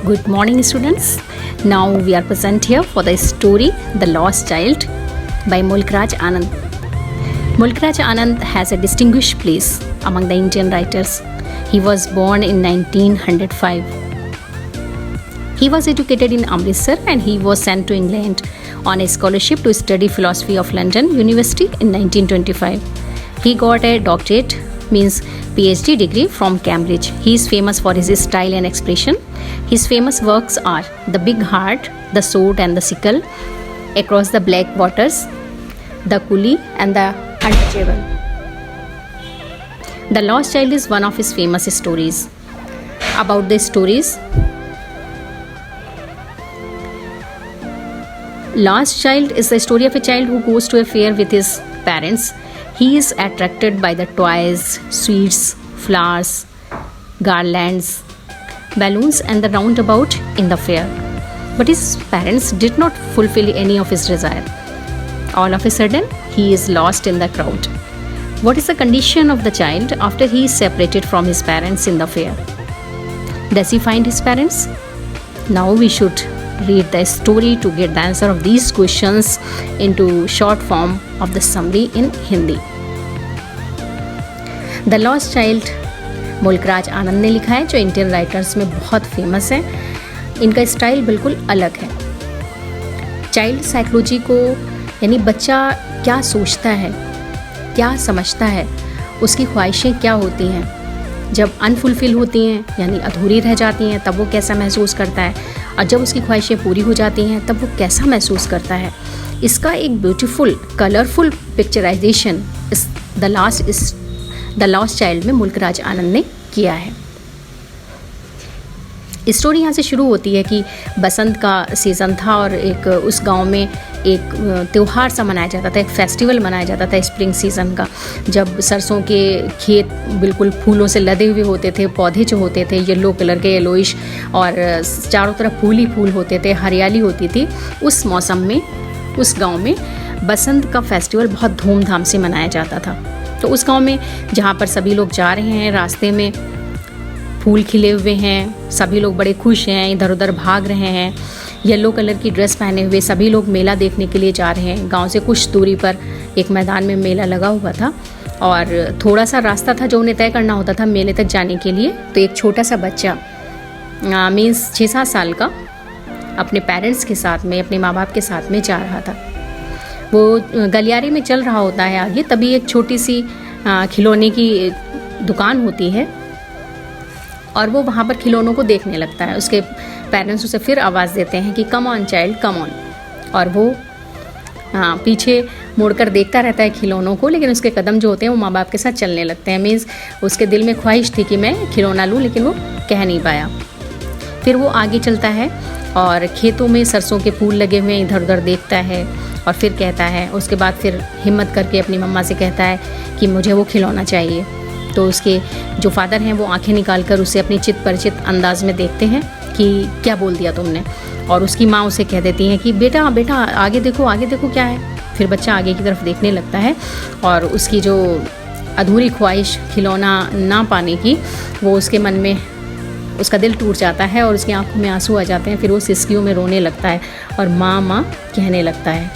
Good morning, students. Now we are present here for the story The Lost Child by Mulk Raj Anand. Mulk Raj Anand has a distinguished place among the Indian writers. He was born in 1905. He was educated in Amritsar and he was sent to England on a scholarship to study philosophy of London University in 1925. He got a doctorate, means PhD degree from Cambridge. He is famous for his style and expression. His famous works are The Big Heart, The Sword and the Sickle, Across the Black Waters, The Coolie and The Untouchable. The Lost Child is one of his famous stories. About the stories, Lost Child is the story of a child who goes to a fair with his parents. He is attracted by the toys, sweets, flowers, garlands, balloons and the roundabout in the fair. But his parents did not fulfill any of his desire. All of a sudden, he is lost in the crowd. What is the condition of the child after he is separated from his parents in the fair? Does he find his parents? Now we should read the story to get the answer of these questions into short form of the summary in Hindi. The lost child मुल्क राज आनंद ने लिखा है, जो Indian writers में बहुत famous है. इनका style बिल्कुल अलग है. चाइल्ड साइकोलॉजी को, यानी बच्चा क्या सोचता है, क्या समझता है, उसकी ख्वाहिशें क्या होती हैं, जब अनफुलफिल होती हैं यानी अधूरी रह जाती हैं तब वो कैसा महसूस करता है, और जब उसकी ख्वाहिशें पूरी हो जाती हैं तब वो कैसा महसूस करता है. इसका एक ब्यूटीफुल कलरफुल पिक्चराइजेशन इस द लॉस्ट चाइल्ड में मुल्क राज आनंद ने किया है. स्टोरी यहाँ से शुरू होती है कि बसंत का सीज़न था और एक उस गांव में एक त्यौहार सा मनाया जाता था, एक फेस्टिवल मनाया जाता था स्प्रिंग सीज़न का, जब सरसों के खेत बिल्कुल फूलों से लदे हुए होते थे. पौधे जो होते थे येलो कलर के, येलोइश, और चारों तरफ फूल ही फूल होते थे, हरियाली होती थी. उस मौसम में उस गाँव में बसंत का फेस्टिवल बहुत धूमधाम से मनाया जाता था. तो उस गांव में जहाँ पर सभी लोग जा रहे हैं, रास्ते में फूल खिले हुए हैं, सभी लोग बड़े खुश हैं, इधर उधर भाग रहे हैं. येलो कलर की ड्रेस पहने हुए सभी लोग मेला देखने के लिए जा रहे हैं. गांव से कुछ दूरी पर एक मैदान में मेला लगा हुआ था और थोड़ा सा रास्ता था जो उन्हें तय करना होता था मेले तक जाने के लिए. तो एक छोटा सा बच्चा मीन्स 6-7 साल का अपने पेरेंट्स के साथ में, अपने माँ बाप के साथ में जा रहा था. वो गलियारे में चल रहा होता है आगे, तभी एक छोटी सी खिलौने की दुकान होती है और वो वहाँ पर खिलौनों को देखने लगता है. उसके पेरेंट्स उसे फिर आवाज़ देते हैं कि come on child come on, और वो पीछे मुड़कर देखता रहता है खिलौनों को, लेकिन उसके कदम जो होते हैं वो माँ बाप के साथ चलने लगते हैं. मीन्स उसके दिल में ख्वाहिश थी कि मैं खिलौना लूँ, लेकिन वो कह नहीं पाया. फिर वो आगे चलता है और खेतों में सरसों के फूल लगे हुए हैं, इधर उधर देखता है और फिर कहता है, उसके बाद फिर हिम्मत करके अपनी मम्मा से कहता है कि मुझे वो खिलौना चाहिए. तो उसके जो फादर हैं वो आंखें निकाल कर उसे अपनी चित परिचित अंदाज में देखते हैं कि क्या बोल दिया तुमने. और उसकी माँ उसे कह देती हैं कि बेटा बेटा आगे देखो क्या है. फिर बच्चा आगे की तरफ देखने लगता है और उसकी जो अधूरी ख्वाहिश खिलौना ना पाने की, वो उसके मन में, उसका दिल टूट जाता है और उसकी आंखों में आंसू आ जाते हैं. फिर वो सिसकियों में रोने लगता है और माँ माँ कहने लगता है.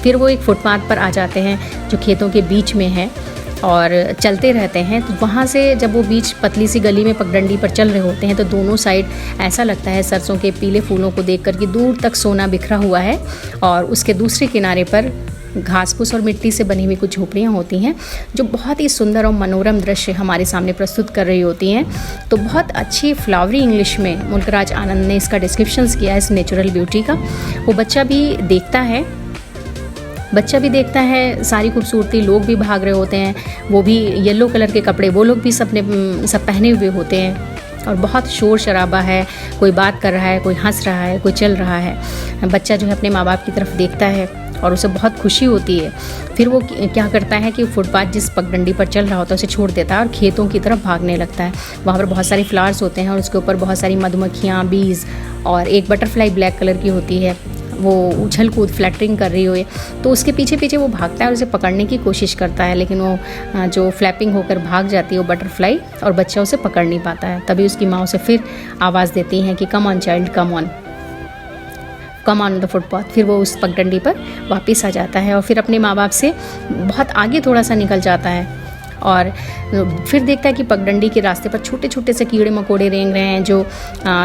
फिर वो एक फुटपाथ पर आ जाते हैं जो खेतों के बीच में है और चलते रहते हैं. तो वहाँ से जब वो बीच पतली सी गली में पगडंडी पर चल रहे होते हैं तो दोनों साइड ऐसा लगता है सरसों के पीले फूलों को देखकर कि दूर तक सोना बिखरा हुआ है, और उसके दूसरे किनारे पर घास फूस और मिट्टी से बनी हुई कुछ झोपड़ियाँ होती हैं जो बहुत ही सुंदर और मनोरम दृश्य हमारे सामने प्रस्तुत कर रही होती हैं. तो बहुत अच्छी फ्लावरी इंग्लिश में मुल्क राज आनंद ने इसका डिस्क्रिप्शंस किया है इस नेचुरल ब्यूटी का. वो बच्चा भी देखता है सारी खूबसूरती, लोग भी भाग रहे होते हैं, वो भी येलो कलर के कपड़े, वो लोग भी सब पहने हुए होते हैं और बहुत शोर शराबा है. कोई बात कर रहा है, कोई हंस रहा है, कोई चल रहा है. बच्चा जो है अपने माँ बाप की तरफ देखता है और उसे बहुत खुशी होती है. फिर वो क्या करता है कि फुटपाथ जिस पगडंडी पर चल रहा होता है उसे छोड़ देता है और खेतों की तरफ भागने लगता है. वहाँ पर बहुत सारी फ्लावर्स होते हैं और उसके ऊपर बहुत सारी मधुमक्खियाँ, बीज, और एक बटरफ्लाई ब्लैक कलर की होती है. वो उछल कूद फ्लैटरिंग कर रही हो, तो उसके पीछे पीछे वो भागता है और उसे पकड़ने की कोशिश करता है, लेकिन वो जो फ्लैपिंग होकर भाग जाती है वो बटरफ्लाई, और बच्चा उसे पकड़ नहीं पाता है। तभी उसकी माँ उसे फिर आवाज़ देती हैं कि come on child, come on the footpath. फिर वो उस पगडंडी पर वापस आ जाता है और फिर अपने माँ बाप से बहुत आगे थोड़ा सा निकल जाता है और फिर देखता है कि पगडंडी के रास्ते पर छोटे छोटे से कीड़े मकोड़े रेंग रहे हैं, जो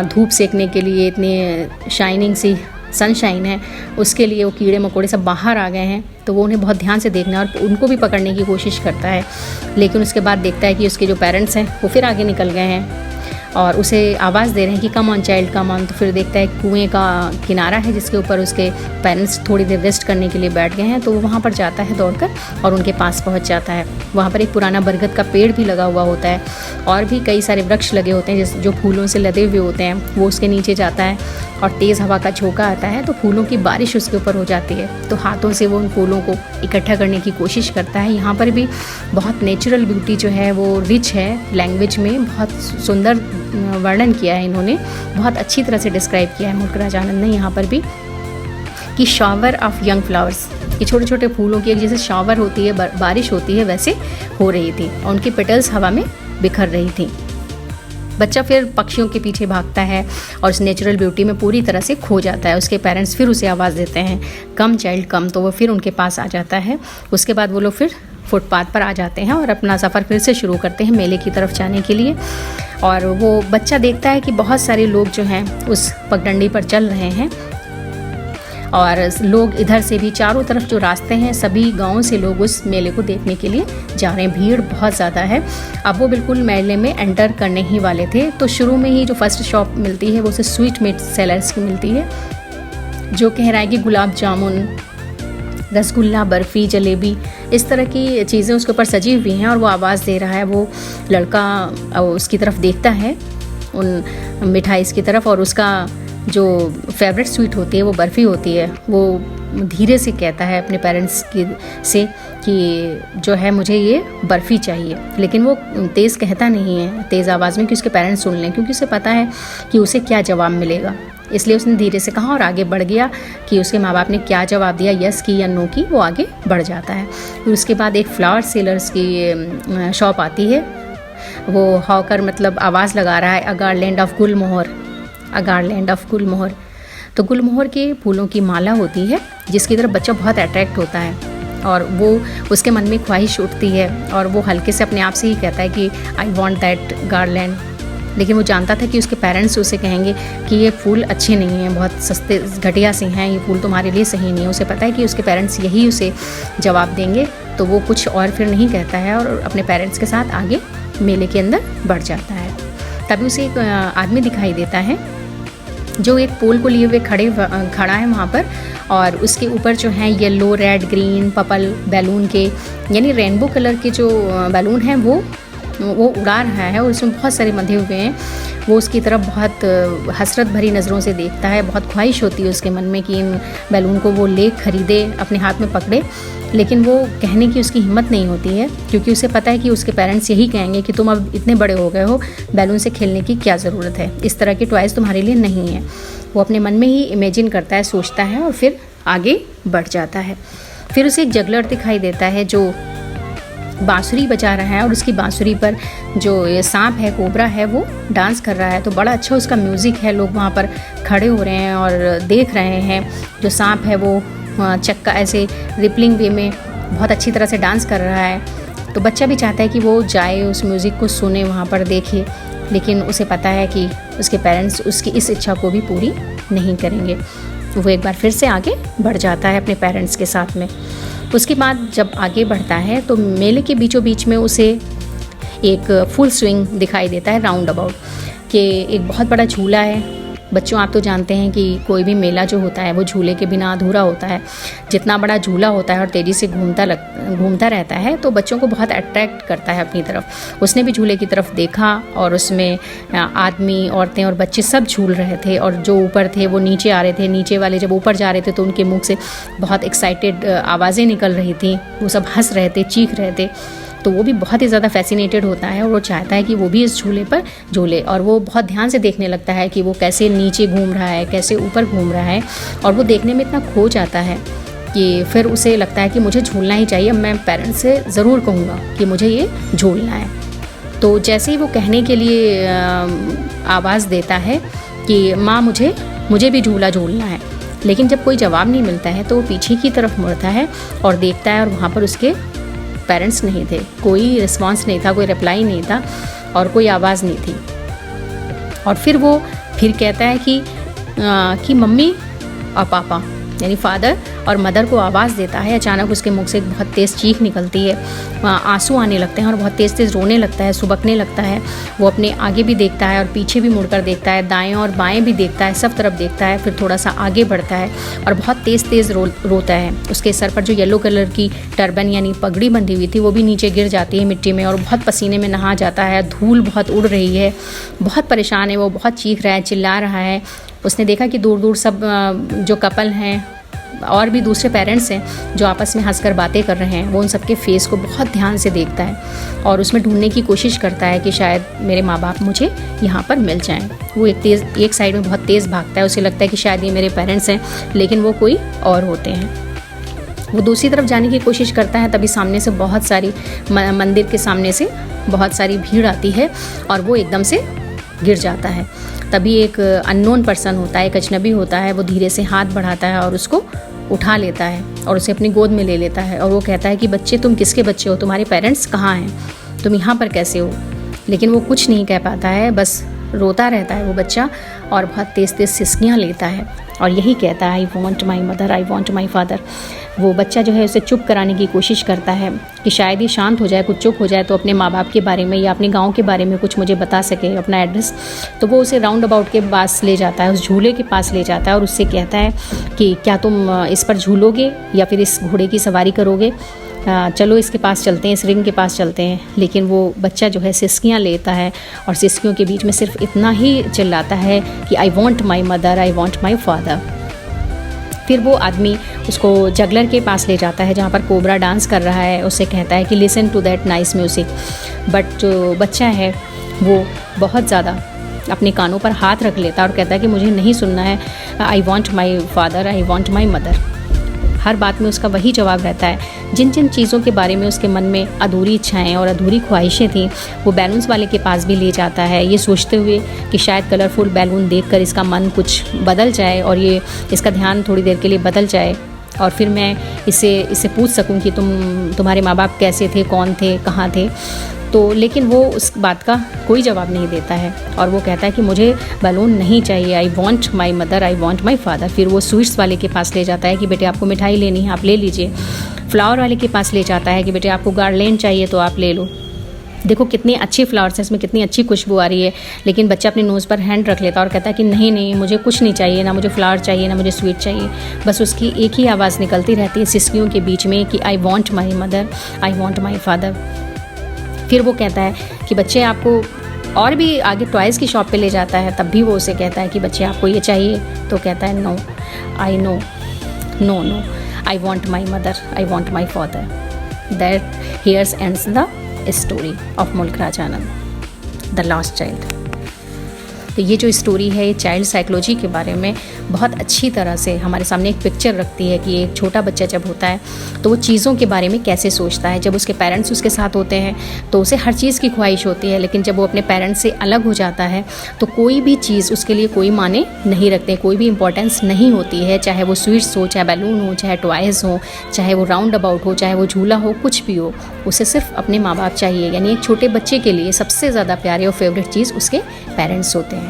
धूप सेकने के लिए इतने शाइनिंग सी सनशाइन है, उसके लिए वो कीड़े मकोड़े सब बाहर आ गए हैं। तो वो उन्हें बहुत ध्यान से देखना है और उनको भी पकड़ने की कोशिश करता है, लेकिन उसके बाद देखता है कि उसके जो पेरेंट्स हैं वो फिर आगे निकल गए हैं और उसे आवाज़ दे रहे हैं कि come on child, come on. तो फिर देखता है कुएं का किनारा है जिसके ऊपर उसके पेरेंट्स थोड़ी देर रेस्ट करने के लिए बैठ गए हैं, तो वो वहाँ पर जाता है दौड़कर और उनके पास पहुँच जाता है। वहाँ पर एक पुराना बरगद का पेड़ भी लगा हुआ होता है और भी कई सारे वृक्ष लगे होते हैं जो फूलों से लदे हुए होते हैं। वो उसके नीचे जाता है और तेज़ हवा का झोंका आता है तो फूलों की बारिश उसके ऊपर हो जाती है, तो हाथों से वो उन फूलों को इकट्ठा करने की कोशिश करता है। यहाँ पर भी बहुत नेचुरल ब्यूटी जो है वो रिच है, लैंग्वेज में बहुत सुंदर वर्णन किया है इन्होंने, बहुत अच्छी तरह से डिस्क्राइब किया है मुल्क राज आनंद ने यहाँ पर भी, कि शावर ऑफ यंग फ्लावर्स, कि छोटे छोटे फूलों की एक जैसे शावर होती है, बारिश होती है, वैसे हो रही थी और उनकी पेटल्स हवा में बिखर रही थी। बच्चा फिर पक्षियों के पीछे भागता है और उस नेचुरल ब्यूटी में पूरी तरह से खो जाता है। उसके पेरेंट्स फिर उसे आवाज़ देते हैं कम चाइल्ड कम, तो वो फिर उनके पास आ जाता है। उसके बाद वो लोग फिर फुटपाथ पर आ जाते हैं और अपना सफ़र फिर से शुरू करते हैं मेले की तरफ जाने के लिए। और वो बच्चा देखता है कि बहुत सारे लोग जो हैं उस पगडंडी पर चल रहे हैं और लोग इधर से भी, चारों तरफ जो रास्ते हैं सभी गांवों से लोग उस मेले को देखने के लिए जा रहे हैं। भीड़ बहुत ज़्यादा है। अब वो बिल्कुल मेले में एंटर करने ही वाले थे तो शुरू में ही जो फर्स्ट शॉप मिलती है वो उसे स्वीट मीट सेलर्स की मिलती है, जो कह रहा है कि गुलाब जामुन, रसगुल्ला, बर्फ़ी, जलेबी, इस तरह की चीज़ें उसके ऊपर सजी हुई हैं और वो आवाज़ दे रहा है। वो लड़का उसकी तरफ देखता है, उन मिठाई की तरफ, और उसका जो फेवरेट स्वीट होती है वो बर्फ़ी होती है। वो धीरे से कहता है अपने पेरेंट्स से कि जो है मुझे ये बर्फ़ी चाहिए, लेकिन वो तेज़ कहता नहीं है, तेज़ आवाज़ में, कि उसके पेरेंट्स सुन लें, क्योंकि उसे पता है कि उसे क्या जवाब मिलेगा। इसलिए उसने धीरे से कहा और आगे बढ़ गया कि उसके माँ बाप ने क्या जवाब दिया, यस की या नो की, वो आगे बढ़ जाता है। फिर उसके बाद एक फ्लावर सेलर्स की शॉप आती है। वो हॉकर मतलब आवाज़ लगा रहा है a garland of gulmohar, a garland of gulmohar. तो गुलमोहर के फूलों की माला होती है जिसकी तरफ बच्चा बहुत अट्रैक्ट होता है और वो उसके मन में ख्वाहिश उठती है और वो हल्के से अपने आप से ही कहता है कि आई वॉन्ट दैट गार्लैंड। लेकिन वो जानता था कि उसके पेरेंट्स उसे कहेंगे कि ये फूल अच्छे नहीं हैं, बहुत सस्ते घटिया से हैं, ये फूल तुम्हारे लिए सही नहीं है। उसे पता है कि उसके पेरेंट्स यही उसे जवाब देंगे, तो वो कुछ और फिर नहीं कहता है और अपने पेरेंट्स के साथ आगे मेले के अंदर बढ़ जाता है। तभी उसे एक आदमी दिखाई देता है जो एक पोल को लिए हुए खड़ा है वहाँ पर, और उसके ऊपर जो है yellow, red, green, purple balloon के, यानी रेनबो कलर के जो बैलून हैं वो उड़ा रहा है और उसमें बहुत सारे बंधे हुए हैं। वो उसकी तरफ बहुत हसरत भरी नज़रों से देखता है, बहुत ख्वाहिश होती है उसके मन में कि इन बैलून को वो ले खरीदे, अपने हाथ में पकड़े, लेकिन वो कहने की उसकी हिम्मत नहीं होती है क्योंकि उसे पता है कि उसके पेरेंट्स यही कहेंगे कि तुम अब इतने बड़े हो गए हो, बैलून से खेलने की क्या ज़रूरत है, इस तरह के टॉयज़ तुम्हारे लिए नहीं है। वो अपने मन में ही इमेजिन करता है, सोचता है और फिर आगे बढ़ जाता है। फिर उसे एक जगलर दिखाई देता है जो बांसुरी बजा रहा है और उसकी बांसुरी पर जो ये सांप है, कोबरा है, वो डांस कर रहा है। तो बड़ा अच्छा उसका म्यूज़िक है, लोग वहाँ पर खड़े हो रहे हैं और देख रहे हैं। जो सांप है वो चक्का ऐसे रिपलिंग वे में बहुत अच्छी तरह से डांस कर रहा है। तो बच्चा भी चाहता है कि वो जाए, उस म्यूज़िक को सुने, वहाँ पर देखे, लेकिन उसे पता है कि उसके पेरेंट्स उसकी इस इच्छा को भी पूरी नहीं करेंगे। वो एक बार फिर से आगे बढ़ जाता है अपने पेरेंट्स के साथ में। उसके बाद जब आगे बढ़ता है तो मेले के बीचों बीच में उसे एक फुल स्विंग दिखाई देता है, राउंड अबाउट, कि एक बहुत बड़ा झूला है। बच्चों, आप तो जानते हैं कि कोई भी मेला जो होता है वो झूले के बिना अधूरा होता है। जितना बड़ा झूला होता है और तेज़ी से घूमता रहता है तो बच्चों को बहुत अट्रैक्ट करता है अपनी तरफ। उसने भी झूले की तरफ देखा और उसमें आदमी, औरतें और बच्चे सब झूल रहे थे और जो ऊपर थे वो नीचे आ रहे थे। नीचे वाले जब ऊपर जा रहे थे तो उनके मुख से बहुत एक्साइटेड आवाज़ें निकल रही थी, वो सब हंस रहे थे, चीख रहे थे। तो वो भी बहुत ही ज़्यादा फैसिनेटेड होता है और वो चाहता है कि वो भी इस झूले पर झूले, और वो बहुत ध्यान से देखने लगता है कि वो कैसे नीचे घूम रहा है, कैसे ऊपर घूम रहा है, और वो देखने में इतना खो जाता है कि फिर उसे लगता है कि मुझे झूलना ही चाहिए, मैं पेरेंट्स से ज़रूर कहूँगा कि मुझे ये झूलना है। तो जैसे ही वो कहने के लिए आवाज़ देता है कि माँ मुझे भी झूला झूलना है, लेकिन जब कोई जवाब नहीं मिलता है तो वो पीछे की तरफ मुड़ता है और देखता है, और वहाँ पर उसके पेरेंट्स नहीं थे, कोई रिस्पॉन्स नहीं था, कोई रिप्लाई नहीं था और कोई आवाज़ नहीं थी। और फिर वो कहता है कि मम्मी और पापा, यानी फादर और मदर को आवाज़ देता है। अचानक उसके मुख से एक बहुत तेज़ चीख निकलती है, आंसू आने लगते हैं और बहुत तेज़ तेज़ रोने लगता है, सुबकने लगता है। वो अपने आगे भी देखता है और पीछे भी मुड़कर देखता है, दाएं और बाएं भी देखता है, सब तरफ देखता है, फिर थोड़ा सा आगे बढ़ता है और बहुत तेज़ तेज़ रोता है। उसके सर पर जो येलो कलर की टर्बन यानी पगड़ी बंधी हुई थी वो भी नीचे गिर जाती है मिट्टी में, और बहुत पसीने में नहा जाता है, धूल बहुत उड़ रही है, बहुत परेशान है वो, बहुत चीख रहा है, चिल्ला रहा है। उसने देखा कि दूर दूर सब जो कपल हैं और भी दूसरे पेरेंट्स हैं जो आपस में हंसकर बातें कर रहे हैं, वो उन सबके फेस को बहुत ध्यान से देखता है और उसमें ढूंढने की कोशिश करता है कि शायद मेरे माँ बाप मुझे यहाँ पर मिल जाएं। वो एक साइड में बहुत तेज़ भागता है, उसे लगता है कि शायद ये मेरे पेरेंट्स हैं, लेकिन वो कोई और होते हैं। वो दूसरी तरफ जाने की कोशिश करता है, तभी सामने से बहुत सारी मंदिर के सामने से बहुत सारी भीड़ आती है और वो एकदम से गिर जाता है। तभी एक अननोन पर्सन होता है, एक अजनबी होता है, वो धीरे से हाथ बढ़ाता है और उसको उठा लेता है और उसे अपनी गोद में ले लेता है और वो कहता है कि बच्चे, तुम किसके बच्चे हो, तुम्हारे पेरेंट्स कहाँ हैं, तुम यहाँ पर कैसे हो। लेकिन वो कुछ नहीं कह पाता है, बस रोता रहता है वो बच्चा और बहुत तेज़ तेज़ सिसकियाँ लेता है और यही कहता है, I want my mother, I want my father. वो बच्चा जो है उसे चुप कराने की कोशिश करता है कि शायद ये शांत हो जाए, कुछ चुप हो जाए तो अपने माँ बाप के बारे में या अपने गांव के बारे में कुछ मुझे बता सके, अपना एड्रेस। तो वो उसे राउंड अबाउट के पास ले जाता है, उस झूले के पास ले जाता है और उससे कहता है कि क्या तुम इस पर झूलोगे या फिर इस घोड़े की सवारी करोगे, चलो इसके पास चलते हैं, इस रिंग के पास चलते हैं। लेकिन वो बच्चा जो है सिसकियाँ लेता है और सिसकियों के बीच में सिर्फ इतना ही चिल्लाता है कि आई want my mother, I want my father. फिर वो आदमी उसको जगलर के पास ले जाता है जहाँ पर कोबरा डांस कर रहा है, उससे कहता है कि listen to that nice music. But जो बच्चा है वो बहुत ज़्यादा अपने कानों पर हाथ रख लेता है और कहता है कि मुझे नहीं सुनना है, I want my father, I want my mother. हर बात में उसका वही जवाब रहता है। जिन जिन चीज़ों के बारे में उसके मन में अधूरी इच्छाएं और अधूरी ख्वाहिशें थीं, वो बैलून्स वाले के पास भी ले जाता है, ये सोचते हुए कि शायद कलरफुल बैलून देखकर इसका मन कुछ बदल जाए और ये इसका ध्यान थोड़ी देर के लिए बदल जाए और फिर मैं इससे पूछ सकूं कि तुम्हारे माँ बाप कैसे थे, कौन थे, कहाँ थे। तो लेकिन वो उस बात का कोई जवाब नहीं देता है और वो कहता है कि मुझे बैलून नहीं चाहिए, आई want my mother, I want my father. फिर वो स्वीट्स वाले के पास ले जाता है कि बेटे आपको मिठाई लेनी है, आप ले लीजिए। फ्लावर वाले के पास ले जाता है कि बेटे आपको गार्लैंड चाहिए तो आप ले लो। देखो कितने अच्छे फ्लावर्स हैं, इसमें कितनी अच्छी खुशबू आ रही है। लेकिन बच्चा अपने नोज़ पर हैंड रख लेता और कहता है कि नहीं नहीं, मुझे कुछ नहीं चाहिए, ना मुझे फ्लावर चाहिए, ना मुझे स्वीट चाहिए। बस उसकी एक ही आवाज़ निकलती रहती है सिसकियों के बीच में कि आई want my mother, I want my father. फिर वो कहता है कि बच्चे आपको, और भी आगे टॉयज़ की शॉप पे ले जाता है, तब भी वो उसे कहता है कि बच्चे आपको ये चाहिए। तो कहता है no, I know, no no, I want my mother, I want my father. That here's ends the story of Mulk Raj Anand, the lost child. तो ये जो स्टोरी है ये चाइल्ड साइकोलॉजी के बारे में बहुत अच्छी तरह से हमारे सामने एक पिक्चर रखती है कि एक छोटा बच्चा जब होता है तो वो चीज़ों के बारे में कैसे सोचता है। जब उसके पेरेंट्स उसके साथ होते हैं तो उसे हर चीज़ की ख्वाहिश होती है, लेकिन जब वो अपने पेरेंट्स से अलग हो जाता है तो कोई भी चीज़ उसके लिए कोई माने नहीं रखते, कोई भी इंपॉर्टेंस नहीं होती है। चाहे वो स्वीट्स हो, चाहे बैलून हो, चाहे टॉयज़ हो, चाहे वो राउंड अबाउट हो, चाहे वो झूला हो, कुछ भी हो, उसे सिर्फ अपने माँ बाप चाहिए। यानी एक छोटे बच्चे के लिए सबसे ज़्यादा प्यारे और फेवरेट चीज़ उसके पेरेंट्स होते हैं।